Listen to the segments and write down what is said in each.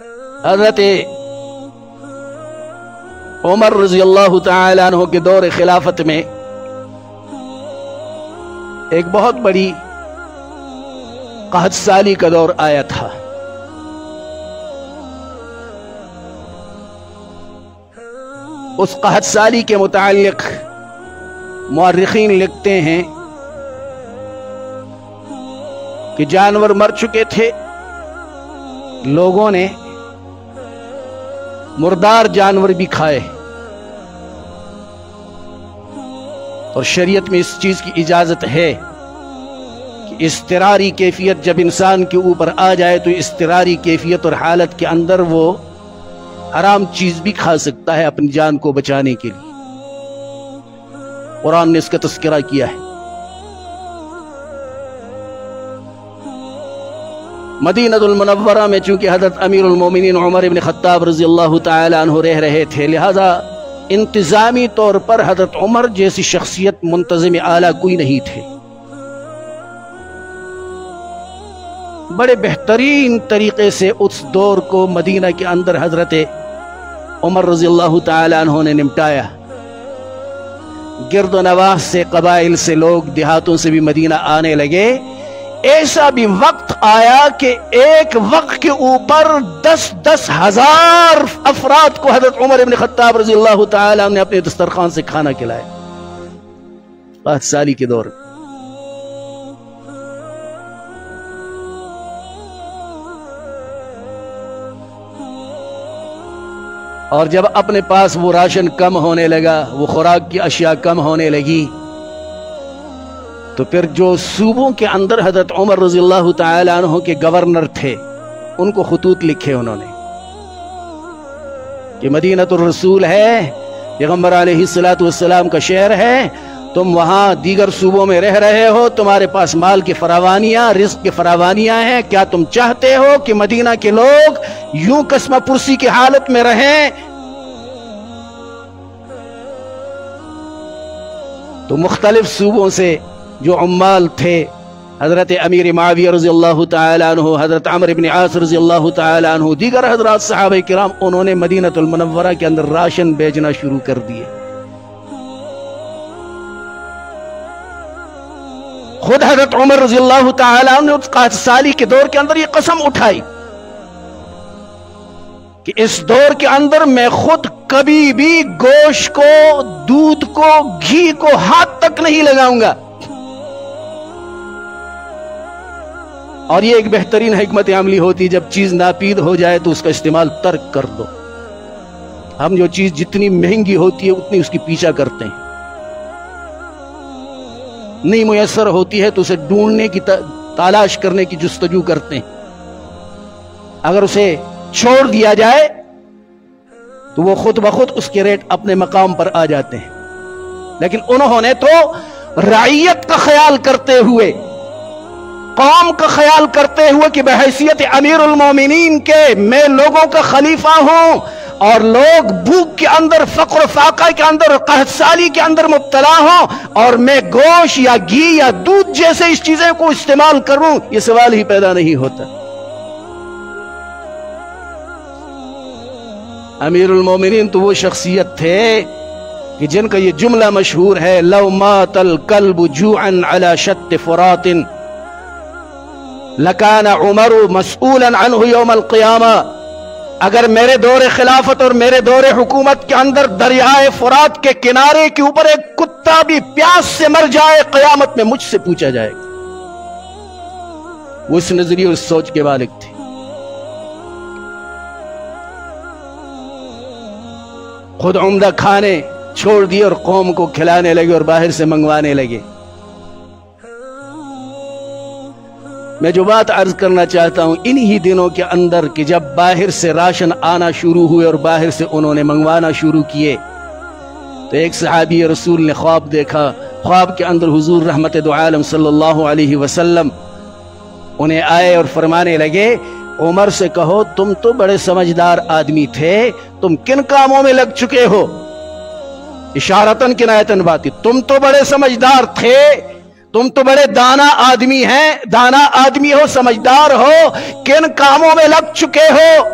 حضرت عمر رضی اللہ تعالی عنہ کے دور خلافت میں ایک بہت بڑی قحط سالی کا دور آیا تھا. اس قحط سالی کے متعلق مورخین لکھتے ہیں کہ جانور مر چکے تھے، لوگوں نے مردار جانور بھی کھائے، اور شریعت میں اس چیز کی اجازت ہے کہ اضطراری کیفیت جب انسان کے اوپر آ جائے تو اضطراری کیفیت اور حالت کے اندر وہ حرام چیز بھی کھا سکتا ہے اپنی جان کو بچانے کے لیے. قرآن نے اس کا تذکرہ کیا ہے. مدینہ المنورہ میں چونکہ حضرت امیر المومنین عمر ابن خطاب رضی اللہ تعالی عنہ رہ رہے تھے، لہذا انتظامی طور پر حضرت عمر جیسی شخصیت منتظم اعلیٰ کوئی نہیں تھے. بڑے بہترین طریقے سے اس دور کو مدینہ کے اندر حضرت عمر رضی اللہ تعالی عنہ نے نمٹایا. گرد و نواح سے، قبائل سے لوگ، دیہاتوں سے بھی مدینہ آنے لگے. ایسا بھی وقت آیا کہ ایک وقت کے اوپر 10,000 ہزار افراد کو حضرت عمر ابن خطاب رضی اللہ تعالی عنہ نے اپنے دسترخوان سے کھانا کھلایا. 5 سالی کے دور میں. اور جب اپنے پاس وہ راشن کم ہونے لگا، وہ خوراک کی اشیاء کم ہونے لگی، تو پھر جو صوبوں کے اندر حضرت عمر رضی اللہ تعالی عنہ کے گورنر تھے، ان کو خطوط لکھے انہوں نے کہ مدینہ الرسول ہے، پیغمبر علیہ السلام کا شہر ہے، تم وہاں دیگر صوبوں میں رہ رہے ہو، تمہارے پاس مال کی فراوانیاں، رزق کی فراوانیاں ہیں، کیا تم چاہتے ہو کہ مدینہ کے لوگ یوں قسمہ پرسی کی حالت میں رہیں؟ تو مختلف صوبوں سے جو عمال تھے، حضرت امیر معاویہ رضی اللہ تعالی عنہ، حضرت عمرو بن عاص رضی اللہ تعالی عنہ، دیگر حضرات صحابہ کرام، انہوں نے مدینہ المنورہ کے اندر راشن بیچنا شروع کر دیے. خود حضرت عمر رضی اللہ تعالی عنہ نے اس قحط سالی کے دور کے اندر یہ قسم اٹھائی کہ اس دور کے اندر میں خود کبھی بھی گوشت کو، دودھ کو، گھی کو ہاتھ تک نہیں لگاؤں گا. اور یہ ایک بہترین حکمت عملی ہوتی، جب چیز ناپید ہو جائے تو اس کا استعمال ترک کر دو. ہم جو چیز جتنی مہنگی ہوتی ہے اتنی اس کی پیچھا کرتے ہیں، نہیں میسر ہوتی ہے تو اسے ڈھونڈنے کی تلاش کرنے کی جستجو کرتے ہیں. اگر اسے چھوڑ دیا جائے تو وہ خود بخود اس کے ریٹ اپنے مقام پر آ جاتے ہیں. لیکن انہوں نے تو رعیت کا خیال کرتے ہوئے، قوم کا خیال کرتے ہوئے کہ بحیثیت امیر المومنین کے میں لوگوں کا خلیفہ ہوں، اور لوگ بھوک کے اندر، فقر و فاقہ کے اندر، قحط سالی کے اندر مبتلا ہوں، اور میں گوشت یا گھی یا دودھ جیسے اس چیزیں کو استعمال کروں، یہ سوال ہی پیدا نہیں ہوتا. امیر المومنین تو وہ شخصیت تھے کہ جن کا یہ جملہ مشہور ہے، لو مات الکلب جوعا علی شط فرات لکان عمر مسئولا عنہ یوم القیامہ. اگر میرے دور خلافت اور میرے دور حکومت کے اندر دریائے فرات کے کنارے کے اوپر ایک کتا بھی پیاس سے مر جائے، قیامت میں مجھ سے پوچھا جائے گا. وہ اس نظریے اور اس سوچ کے مالک تھے. خود عمدہ کھانے چھوڑ دیے اور قوم کو کھلانے لگے اور باہر سے منگوانے لگے. میں جو بات عرض کرنا چاہتا ہوں، انہی دنوں کے اندر کہ جب باہر سے راشن آنا شروع ہوئے اور باہر سے انہوں نے منگوانا شروع کیے، تو ایک صحابی رسول نے خواب دیکھا. خواب کے اندر حضور رحمت دو عالم صلی اللہ علیہ وسلم انہیں آئے اور فرمانے لگے، عمر سے کہو تم تو بڑے سمجھدار آدمی تھے، تم کن کاموں میں لگ چکے ہو؟ اشارتاً کنایتاً باتی، تم تو بڑے سمجھدار تھے، تم تو بڑے دانا آدمی ہیں، دانا آدمی ہو، سمجھدار ہو، کن کاموں میں لگ چکے ہو؟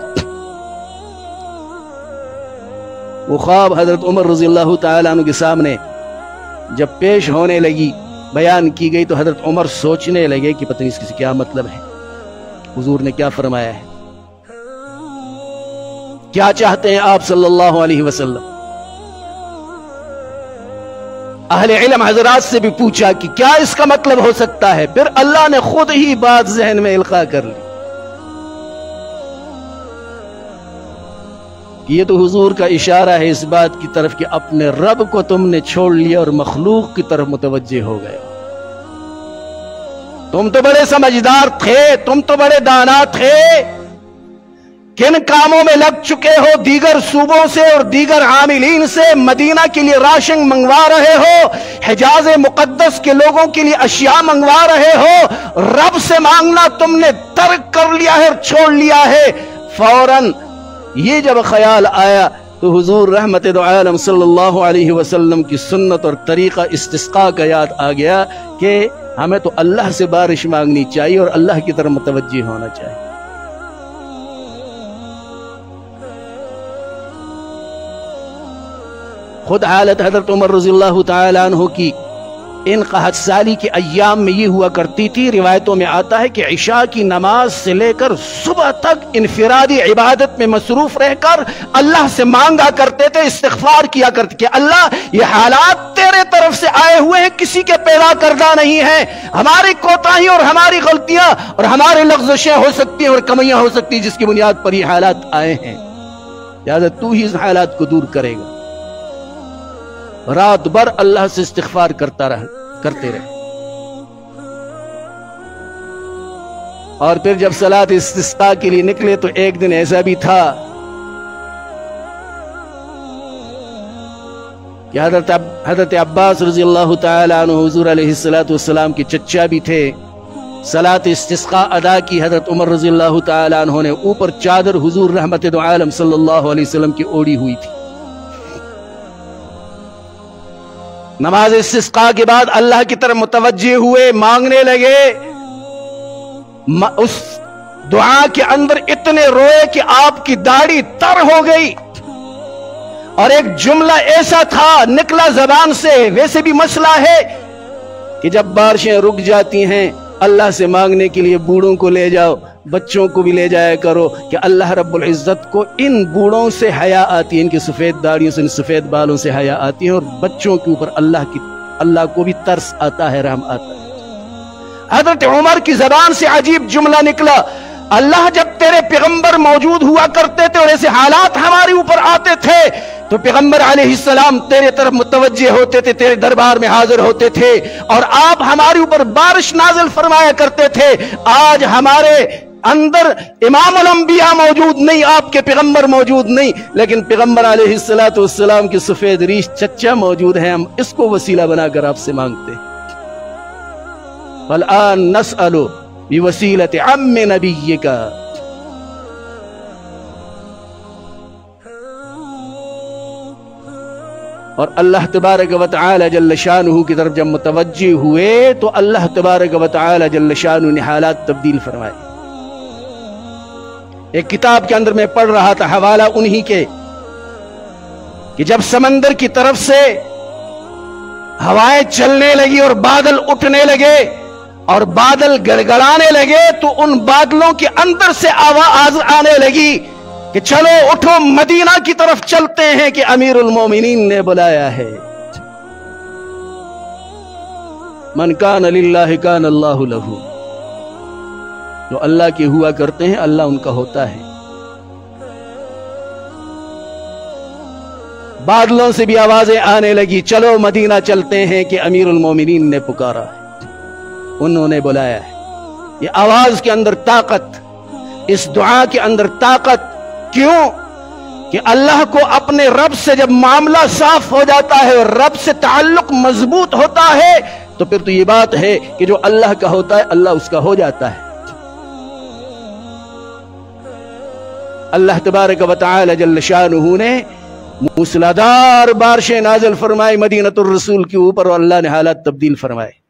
وہ خواب حضرت عمر رضی اللہ تعالیٰ عنہ کے سامنے جب پیش ہونے لگی، بیان کی گئی، تو حضرت عمر سوچنے لگے کہ پتہ نہیں اس کی کیا مطلب ہے، حضور نے کیا فرمایا ہے، کیا چاہتے ہیں آپ صلی اللہ علیہ وسلم۔ اہل علم حضرات سے بھی پوچھا کہ کیا اس کا مطلب ہو سکتا ہے، پھر اللہ نے خود ہی بات ذہن میں القاء کر لی کہ یہ تو حضور کا اشارہ ہے اس بات کی طرف کہ اپنے رب کو تم نے چھوڑ لیا اور مخلوق کی طرف متوجہ ہو گئے۔ تم تو بڑے سمجھدار تھے، تم تو بڑے دانا تھے، کن کاموں میں لگ چکے ہو، دیگر صوبوں سے اور دیگر عاملین سے مدینہ کے لیے راشن منگوا رہے ہو، حجاز مقدس کے لوگوں کے لیے اشیاء منگوا رہے ہو، رب سے مانگنا تم نے ترک کر لیا ہے اور چھوڑ لیا ہے۔ فوراً یہ جب خیال آیا تو حضور رحمت دو عالم صلی اللہ علیہ وسلم کی سنت اور طریقہ استسقاء کا یاد آ گیا کہ ہمیں تو اللہ سے بارش مانگنی چاہیے اور اللہ کی طرف متوجہ ہونا چاہیے۔ خود حالت حضرت عمر رضی اللہ تعالیٰ عنہ کی ان قحط سالی کے ایام میں یہ ہوا کرتی تھی، روایتوں میں آتا ہے کہ عشاء کی نماز سے لے کر صبح تک انفرادی عبادت میں مصروف رہ کر اللہ سے مانگا کرتے تھے، استغفار کیا کرتے کہ اللہ یہ حالات تیرے طرف سے آئے ہوئے ہیں، کسی کے پیدا کردہ نہیں ہیں، ہماری کوتاہی اور ہماری غلطیاں اور ہماری لغزشیں ہو سکتی ہیں اور کمیاں ہو سکتی ہیں جس کی بنیاد پر یہ حالات آئے ہیں، لہذا تو ہی اس حالات کو دور کرے گا۔ رات بھر اللہ سے استغفار کرتے رہے، اور پھر جب صلاۃ استسقاء کے لیے نکلے تو ایک دن ایسا بھی تھا کہ حضرت عباس رضی اللہ تعالی عنہ حضور علیہ السلام کے چچا بھی تھے۔ صلاۃ استسقاء ادا کی حضرت عمر رضی اللہ تعالی عنہ نے، اوپر چادر حضور رحمت دو عالم صلی اللہ علیہ وسلم کی اوڑی ہوئی تھی۔ نماز استسقاء کے بعد اللہ کی طرف متوجہ ہوئے، مانگنے لگے، اس دعا کے اندر اتنے روئے کہ آپ کی داڑھی تر ہو گئی، اور ایک جملہ ایسا تھا نکلا زبان سے، ویسے بھی مسئلہ ہے کہ جب بارشیں رک جاتی ہیں اللہ سے مانگنے کے لیے بوڑھوں کو لے جاؤ، بچوں کو بھی لے جایا کرو، کہ اللہ رب العزت کو ان بوڑھوں سے حیا آتی ہے، ان کی سفید داڑیوں سے، ان سفید بالوں سے حیا آتی ہے، اور بچوں کے اوپر اللہ کو بھی ترس آتا ہے، رحم آتا ہے۔ حضرت عمر کی زبان سے عجیب جملہ نکلا، اللہ جب تیرے پیغمبر موجود ہوا کرتے تھے اور ایسے حالات ہمارے اوپر آتے تھے تو پیغمبر علیہ السلام تیرے طرف متوجہ ہوتے تھے، تیرے دربار میں حاضر ہوتے تھے، اور آپ ہمارے اوپر بارش نازل فرمایا کرتے تھے۔ آج ہمارے اندر امام الانبیاء موجود نہیں، آپ کے پیغمبر موجود نہیں، لیکن پیغمبر علیہ السلام کی سفید ریش چچا موجود ہے، ہم اس کو وسیلہ بنا کر آپ سے مانگتے ہیں۔ فالآن نسأل بوسیلۃ عم نبیک، اور اللہ تبارک و تعالی جل شانہ کی طرف جب متوجہ ہوئے تو اللہ تبارک و تعالی جل شانہ نے حالات تبدیل فرمائے۔ ایک کتاب کے اندر میں پڑھ رہا تھا، حوالہ انہی کے، کہ جب سمندر کی طرف سے ہوائیں چلنے لگی اور بادل اٹھنے لگے اور بادل گڑگڑانے لگے تو ان بادلوں کے اندر سے آواز آنے لگی کہ چلو اٹھو مدینہ کی طرف چلتے ہیں کہ امیر المومنین نے بلایا ہے۔ من کان للہ کان اللہ لہ، جو اللہ کے ہوا کرتے ہیں اللہ ان کا ہوتا ہے۔ بادلوں سے بھی آوازیں آنے لگی، چلو مدینہ چلتے ہیں کہ امیر المومنین نے پکارا ہے، انہوں نے بلایا ہے۔ یہ آواز کے اندر طاقت، اس دعا کے اندر طاقت، کیوں کہ اللہ کو اپنے رب سے جب معاملہ صاف ہو جاتا ہے اور رب سے تعلق مضبوط ہوتا ہے تو پھر تو یہ بات ہے کہ جو اللہ کا ہوتا ہے اللہ اس کا ہو جاتا ہے۔ اللہ تبارک و تعالی جل شانہ نے موسلادھار بارشیں نازل فرمائی مدینۃ الرسول کے اوپر، اور اللہ نے حالات تبدیل فرمائے۔